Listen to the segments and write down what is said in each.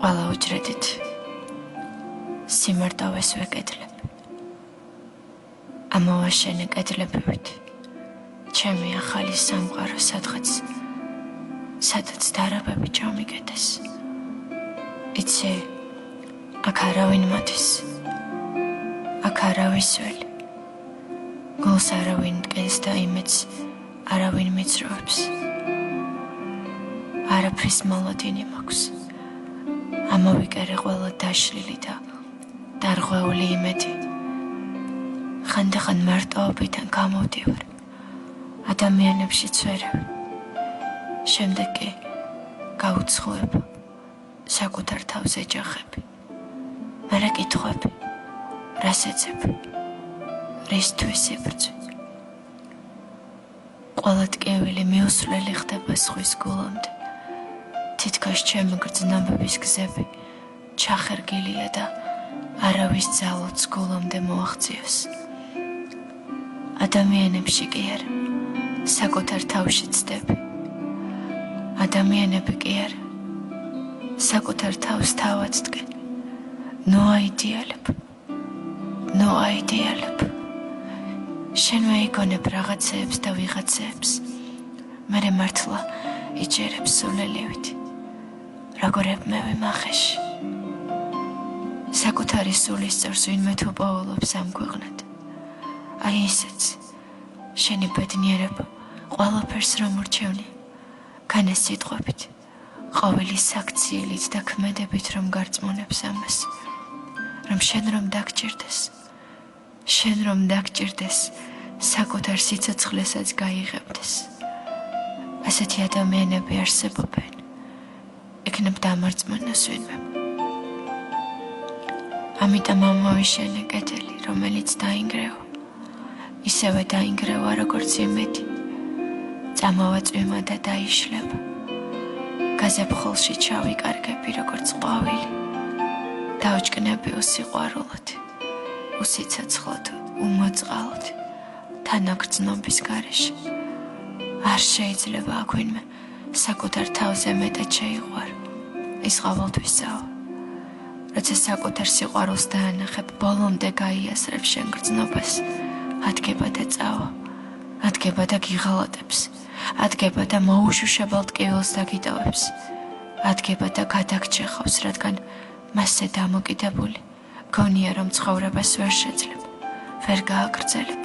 ყველა უჯრედით სიმარტოვეს ვეკეთლებ. ამოვაშენე კედლებივით ჩემი ახალი სამყარო სადაც დარაბები ჩამიგდეს. იცი, აქ არავინ მოდის, აქ არავის ველი, გულს არავინ მტკენს და იმედს არავინ მიწროებს. არაფრის მოლოდინი მაქვს, ამოვიკერე ყველა დაშლილი და დარღვეული იმედი. ხანდახან მარტოობიდან გამოვდივარ, ადამიანებში ცვერავ, შემდეგ კი გაუცხოებ, საკუთარ თავს ეჯახები. მერე კითხვები, რას ეძებ, რისთვის იბრძვი. ყველა ტკივილი მიუსვლელი ხდება ზღვის გულამდე. თითქოს ჩემი გრძნობების გზები ჩახერგილია და არავის ძალოც გულამდე მოაღწიოს. ადამიანებში კი არა, საკუთარ თავში ცდები. ადამიანები კი არა, საკუთარ თავს თავად დგენ. ნუ აიდეალებ. შენ მეიგონებ რაღაცეებს და ვიღაცეებს, მერე მართლა იჯერებს სულელივით, როგორებ მე ვიმახეში. საკუთარი სულის წევს ვინმე თუ პოულობს ამ ქვეყნად. აი ისეც, შენი ბედნიერება ყველაფერს რომ ურჩევნი, განეს სიტყვებით, ყოველი საქციელით და ქმედებით რომ გარწმუნებს ამას, რომ შენ რომ დაგჭირდეს, საკუთარ სიცოცხლესაც გაიღებდეს. ასეთი ადამიანები არსებობენ, იქნებ დამარწმუნოს ვინმე. ამიტომ ამოვიშენე კედელი, რომელიც დაინგრევა, ისევე დაინგრევა როგორც იმედი. წამოვაწვიმა და დაიშლება. გაზაფხულში ჩავიკარგები როგორც ყვავილი. დაუჭკნები უსიყვარულოდ, უსიცოცხლოდ, უმოწყალოდ, თანაგრძნობის გარეშე. არ შეიძლება აქ ვინმე საკუთარ თავზე მეტად შეიყვარო, ის ყოველთვისაა. როცა საკუთარ სიყვარულს დაანახებ, ბოლომდე გაიასრებ შენ გრძნობას, ადგება და წავა, ადგება და გიღალატებს, ადგება და მოუშუშებელ ტკივილს დაგიტოვებს, ადგება და გადაგჭეხავს, რადგან მასზე დამოკიდებული გონია რომ ცხოვრებას ვერ შეძლებ, ვერ გააგრძელებ.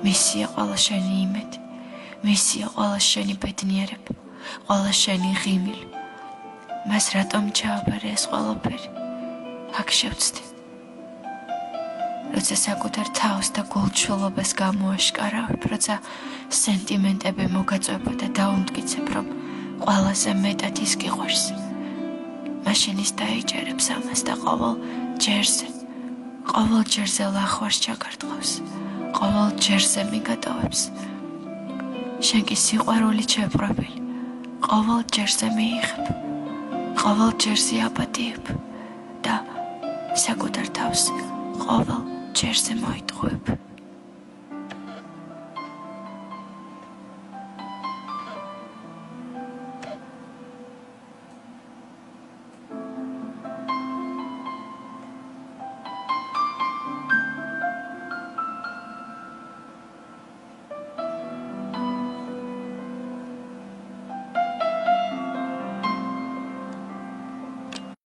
მისია ყველა შენი იმედი, მისია ყველა შენი ბედნიერება, ყველა შენი ღიმილი. მას რატომ ჩააბარე ეს ყველაფერი? აქ შევცდი. როცა საკუთარ თავს და გულჩვეულობას გამოაშკარავებ, როცა სენტიმენტები მოგაწვება და დაუმტკიცებ, რომ ყველაზე მეტად ის გიყვარს, მაშინ ის დაიჯერებს ამას და ყოველ ჯერზე ლახვარს ჩაგარტყავს, ყოველ ჯერზე მიგატოვებს. შენ კი სიყვარული შეპყრობილი, ყოველ ჯერზე მიიღებ, ყოველ ჯერზე აპატიებ და საკუთარ თავს ყოველ ჯერზე მოიტყუებ.